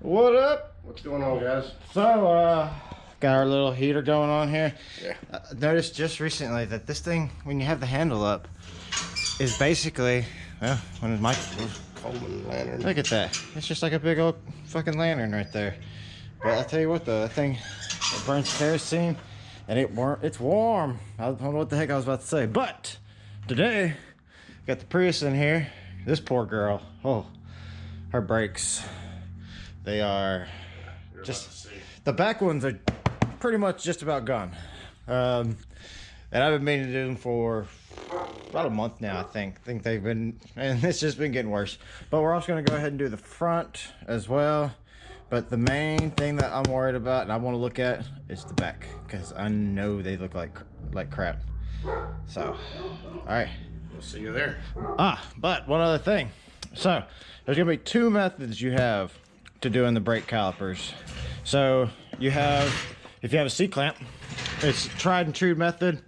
What up? What's going on, guys? So, got our little heater going on here. Yeah. Noticed just recently that this thing, when you have the handle up, is basically, well, when it's my Coleman lantern. look at that. It's just like a big old fucking lantern right there. But I tell you what, though, that thing it burns kerosene, and it's warm. I don't know what the heck I was about to say, but today got the Prius in here. This poor girl, oh, her brakes, they are just, the back ones are pretty much just about gone. And I've been meaning to do them for about a month now, I think they've been, and it's just been getting worse. But we're also going to go ahead and do the front as well. But the main thing that I'm worried about and I want to look at is the back, because I know they look like crap. So, all right. We'll see you there. But one other thing. So, there's going to be two methods you have to doing the brake calipers. So, you have, if you have a C-clamp, it's a tried and true method.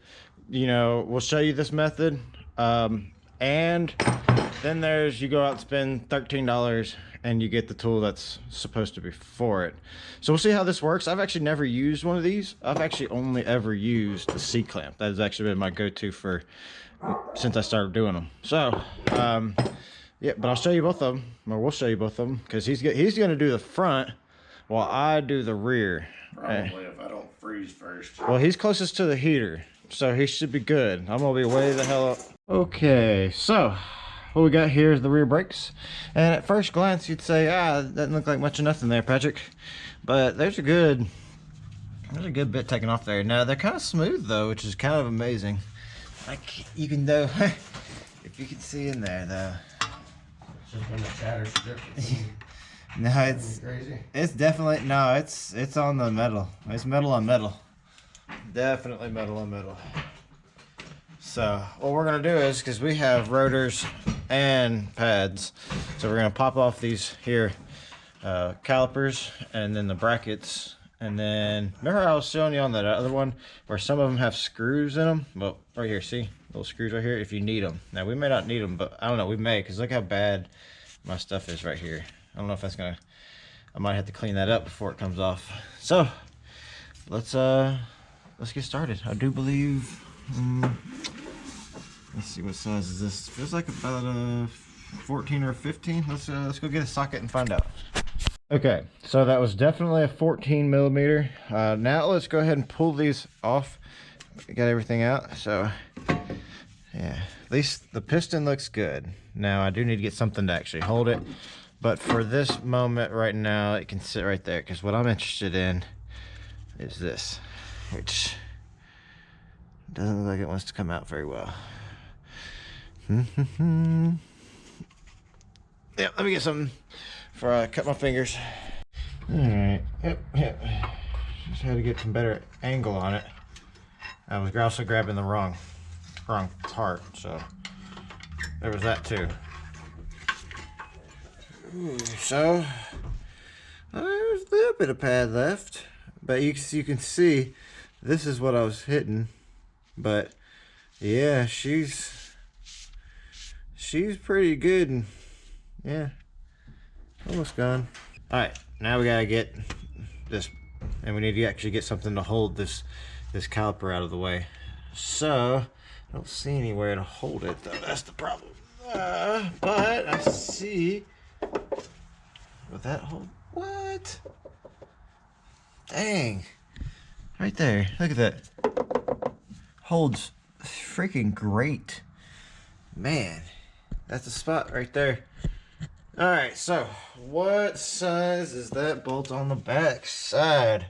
You know, we'll show you this method. And then there's, you go out and spend $13 and you get the tool that's supposed to be for it. So we'll see how this works. I've actually never used one of these. I've actually only ever used the C-clamp. That has actually been my go-to for since I started doing them. So yeah, but I'll show you both of them, or we'll show you both of them, because he's gonna do the front while I do the rear. Probably if I don't freeze first. Well, he's closest to the heater, so he should be good. I'm gonna be way the hell up. Okay, so what we got here is the rear brakes, and at first glance you'd say, that doesn't look like much of nothing there, Patrick, but there's a good bit taken off there. Now they're kind of smooth though, which is kind of amazing. Like, you can though if you can see in there though. Just when the chatters No, it's definitely, no, it's on the metal. It's metal on metal. Definitely metal on metal. So what we're gonna do is, because we have rotors and pads, so we're gonna pop off these here calipers and then the brackets. And then remember I was showing you on that other one where some of them have screws in them? Well, right here, see little screws right here if you need them. Now we may not need them, but I don't know, we may, because look how bad my stuff is right here. I don't know if that's gonna, I might have to clean that up before it comes off. So let's get started. I do believe let's see, what size is this? Feels like about a 14 or 15. Let's go get a socket and find out. Okay, so that was definitely a 14 millimeter. Now let's go ahead and pull these off. Got everything out, so yeah, at least the piston looks good. Now I do need to get something to actually hold it, but for this moment right now it can sit right there, because what I'm interested in is this, which doesn't look like it wants to come out very well. Yeah, let me get something before I cut my fingers. All right, yep. Just had to get some better angle on it. I was also grabbing the wrong part, so there was that too. Ooh, so there's a little bit of pad left, but you can see this is what I was hitting. But yeah, she's pretty good, and yeah, almost gone. All right, now we gotta get this, and we need to actually get something to hold this caliper out of the way. So I don't see anywhere to hold it though. That's the problem. But I see. Will that hold? What? Dang! Right there. Look at that. Holds freaking great. Man, that's a spot right there. All right, so what size is that bolt on the back side?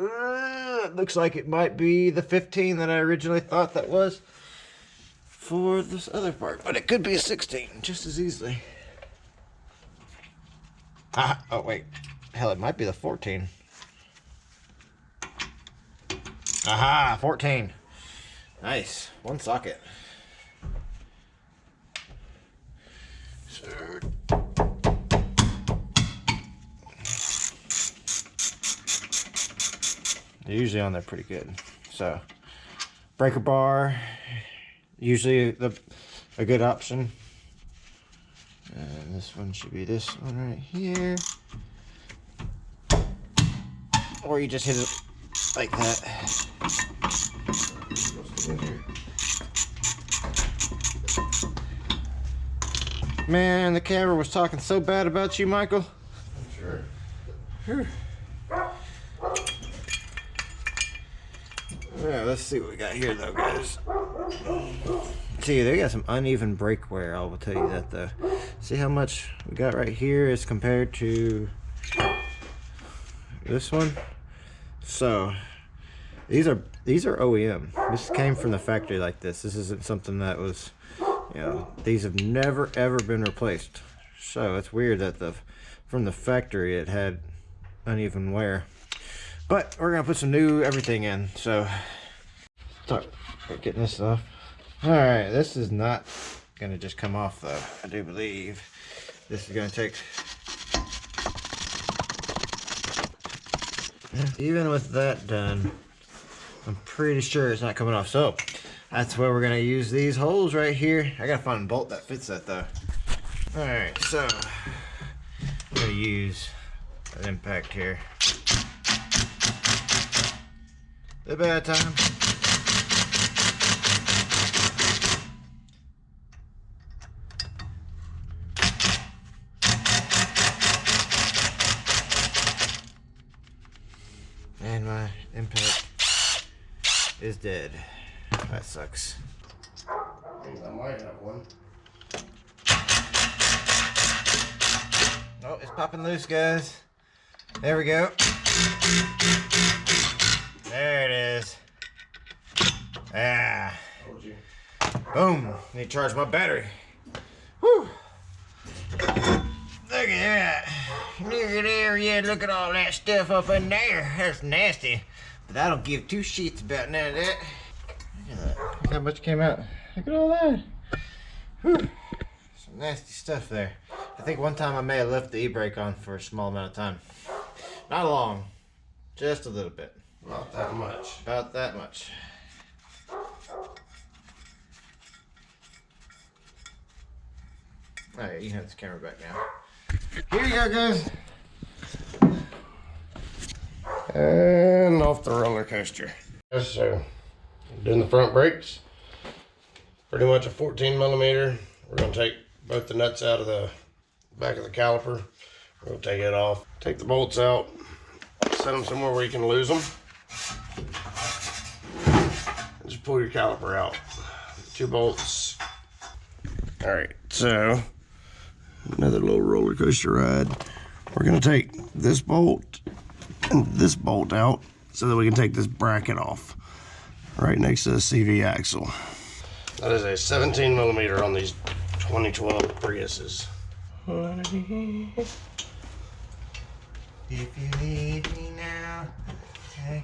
It looks like it might be the 15 that I originally thought that was for this other part, but it could be a 16 just as easily. Oh wait, hell, it might be the 14. Aha, 14. Nice, one socket. So they're usually on there pretty good. So breaker bar, usually a good option. And this one should be this one right here. Or you just hit it like that. Man, the camera was talking so bad about you, Michael. I'm sure. Whew. Yeah, let's see what we got here though, guys. See, they got some uneven brake wear, I will tell you that though. See how much we got right here as compared to this one? So these are OEM. This came from the factory like this. This isn't something that was, you know, these have never ever been replaced. So it's weird that from the factory it had uneven wear. But we're gonna put some new everything in. So start getting this off. Alright, this is not gonna just come off though. I do believe this is gonna take, even with that done, I'm pretty sure it's not coming off. So that's where we're gonna use these holes right here. I gotta find a bolt that fits that though. Alright, so I'm gonna use an impact here. The bad time. And my impact is dead. That sucks. I might have one. Oh, it's popping loose, guys. There we go. There it is. Ah. Told you. Boom. Need to charge my battery. Whew. Look at that. Look at there. Yeah, look at all that stuff up in there. That's nasty. But I don't give two shits about none of that. Look at that. Look how much came out. Look at all that. Whew. Some nasty stuff there. I think one time I may have left the e-brake on for a small amount of time. Not long. Just a little bit. Not that much. About that much. Alright, you can have this camera back now. Here you go, guys. And off the roller coaster. So, doing the front brakes. Pretty much a 14 millimeter. We're going to take both the nuts out of the back of the caliper. We're going to take it off. Take the bolts out. Set them somewhere where you can lose them. And just pull your caliper out. 2 bolts. Alright, so another little roller coaster ride. We're going to take this bolt and this bolt out so that we can take this bracket off right next to the CV axle. That is a 17 millimeter on these 2012 Priuses. If you leave me now. Okay.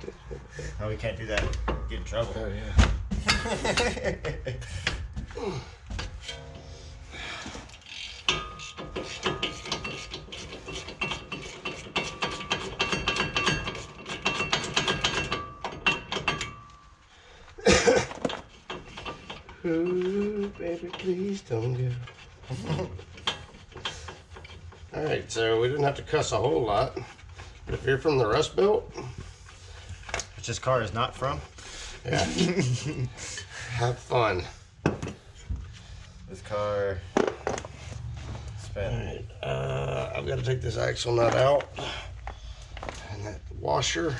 Oh, we can't do that. Get in trouble. Oh, yeah. Ooh, baby, please don't go. Alright, so we didn't have to cuss a whole lot. But if you're from the Rust Belt, Which this car is not from. yeah, have fun. This car spent. Alright, I've got to take this axle nut out and that washer,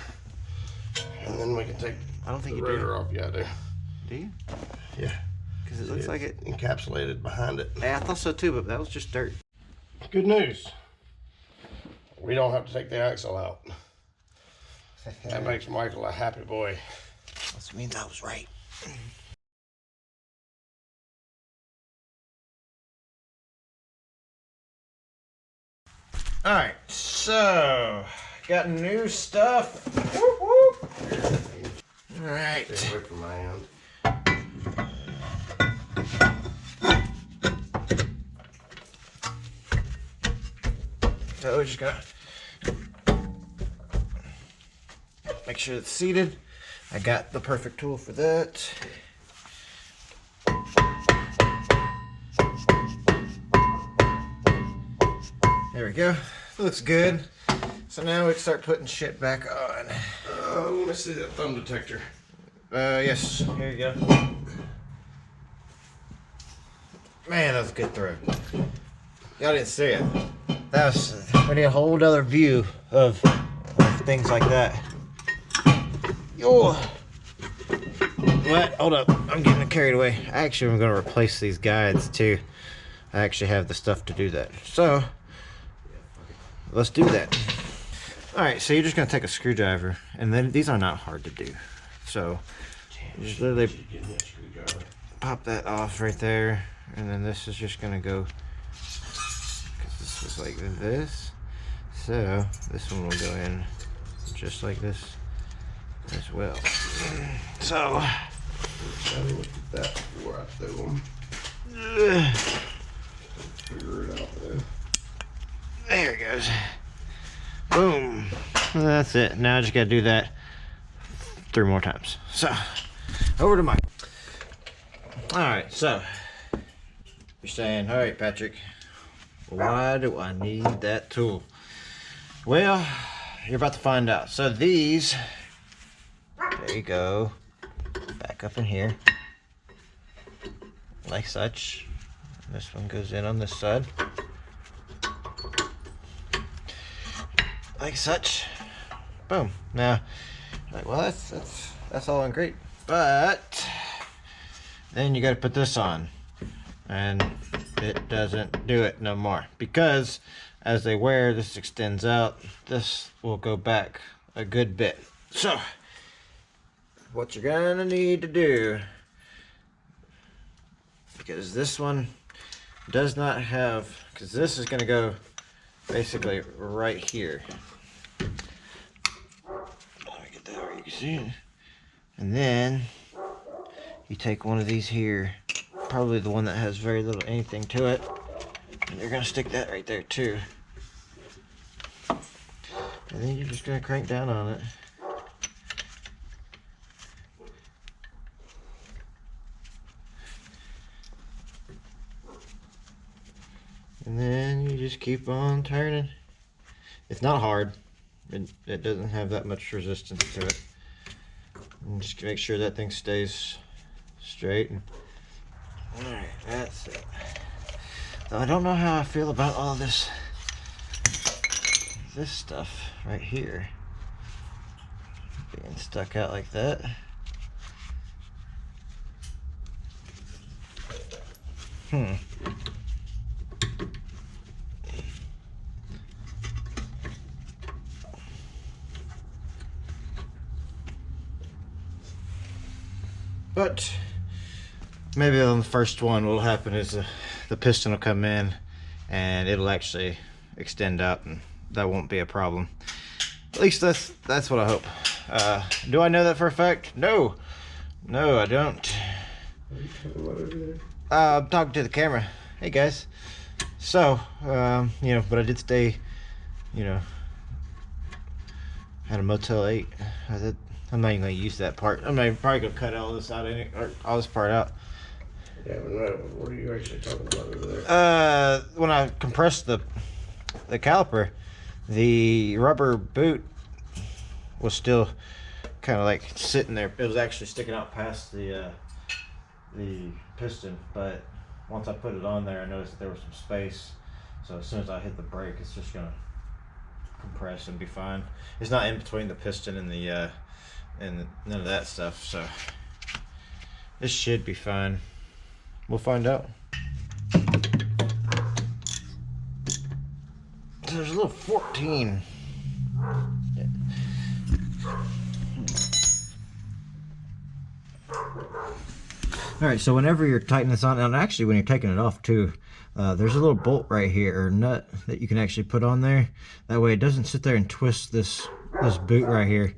and then we can take I don't think the you do. rotor off. Yeah, I do. Do you? Yeah. Because it looks like it. Encapsulated behind it. Hey, I thought so too, but that was just dirt. Good news. We don't have to take the axle out. That makes Michael a happy boy. That means I was right. All right, so got new stuff. Whoop, whoop. All right. Stay away from my hand. So we're just gonna make sure it's seated. I got the perfect tool for that. There we go. Looks good. So now we can start putting shit back on. Let me see that thumb detector. Yes. Here you go. Man, that was a good throw. Y'all didn't see it. We need a whole other view of things like that. Yo. What? Hold up. I'm getting carried away. Actually, I'm going to replace these guides too. I actually have the stuff to do that. So, let's do that. Alright, so you're just going to take a screwdriver, and then these are not hard to do. So, you just literally pop that off right there, and then this is just going to go, because this was like this. So, this one will go in just like this as well. So, Look at that before I throw them. Figure it out though. There it goes. Boom. That's it. Now I just gotta do that 3 more times. So, over to Mike. Alright, so you're saying, alright, Patrick, why do I need that tool? Well, you're about to find out. So these, there you go, back up in here, like such. This one goes in on this side, like such. Boom. Now, like, well, that's all great, but then you got to put this on, and it doesn't do it no more, because as they wear, this extends out. This will go back a good bit. So, what you're gonna need to do, because this one does not have, because this is gonna go basically right here. Let me get that where you can see it. And then you take one of these here, probably the one that has very little anything to it, and you're gonna stick that right there too. And then you're just gonna crank down on it. And then you just keep on turning. It's not hard. It doesn't have that much resistance to it. And just make sure that thing stays straight. Alright, that's it. So I don't know how I feel about all this stuff right here being stuck out like that. But maybe on the first one, what'll happen is the piston will come in and it'll actually extend out, and that won't be a problem. At least that's what I hope. Do I know that for a fact? No, I don't. I'm talking to the camera. Hey guys. So, you know, but I did stay, you know, at a Motel 8. I'm not even gonna use that part. I'm probably gonna cut all this out, or all this part out. Yeah, but what are you actually talking about over there? When I compressed the caliper, the rubber boot was still kind of like sitting there. It was actually sticking out past the piston, but once I put it on there, I noticed that there was some space. So as soon as I hit the brake, it's just gonna compress and be fine. It's not in between the piston and the and none of that stuff, so this should be fine. We'll find out. So there's a little 14. Yeah. Alright, so whenever you're tightening this on, and actually when you're taking it off too, there's a little bolt right here, or nut, that you can actually put on there. That way it doesn't sit there and twist this boot right here.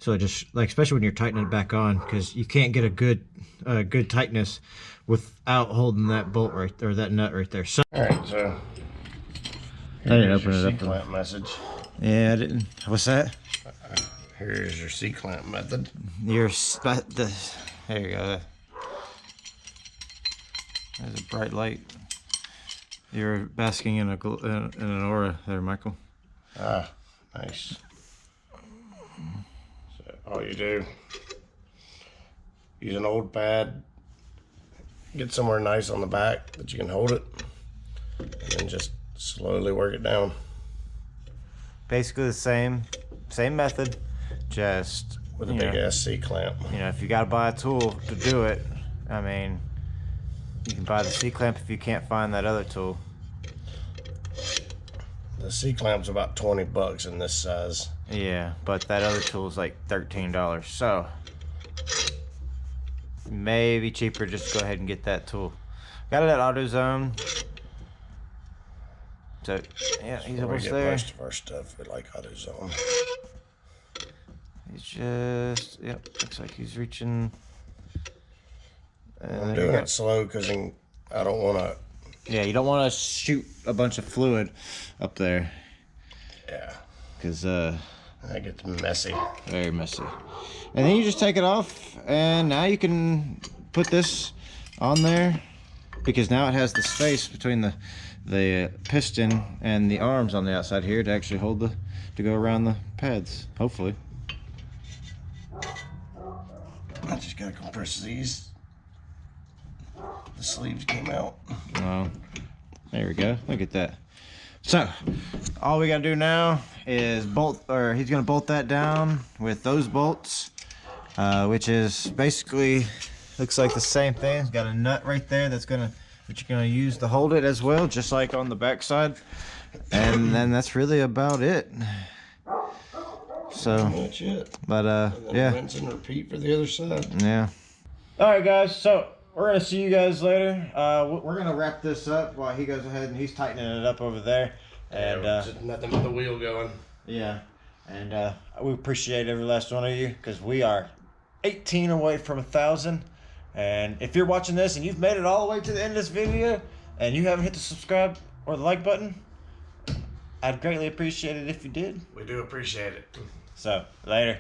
So it just, like, especially when you're tightening it back on, because you can't get a good tightness without holding that bolt right, or that nut right there. So, alright, so I didn't open it up. C-clamp message. Yeah, I didn't. What's that? Here's your C-clamp method. There you go. There's a bright light. You're basking in an aura there, Michael. Ah, nice. So all you do, use an old pad, get somewhere nice on the back that you can hold it, and then just slowly work it down. Basically the same method, just With a big ass C-clamp. You know, if you gotta buy a tool to do it, I mean, you can buy the C-clamp if you can't find that other tool. The C-clamp's about 20 bucks in this size. Yeah, but that other tool is like $13, so maybe cheaper just go ahead and get that tool. Got it at AutoZone. So yeah, he's almost We get there. most of our stuff at like AutoZone. He's just, yep, looks like he's reaching. I'm doing it slow because I don't want to. Yeah, you don't want to shoot a bunch of fluid up there. Yeah. Because that gets messy. very messy. And then you just take it off, and now you can put this on there, because now it has the space between the piston and the arms on the outside here to actually hold to go around the pads, hopefully. I just gotta compress these. The sleeves came out. Oh, there we go. Look at that. So, all we gotta do now is he's gonna bolt that down with those bolts, which is basically, looks like the same thing. It's got a nut right there that you're gonna use to hold it as well, just like on the back side. And then that's really about it. So, That's it. but And then yeah. rinse and repeat for the other side. Yeah. All right, guys. So we're gonna see you guys later. We're gonna wrap this up while he goes ahead and he's tightening it up over there. And just nothing but the wheel going. yeah, and we appreciate every last one of you, because we are 18 away from 1,000. And if you're watching this and you've made it all the way to the end of this video and you haven't hit the subscribe or the like button, I'd greatly appreciate it if you did. We do appreciate it. So later.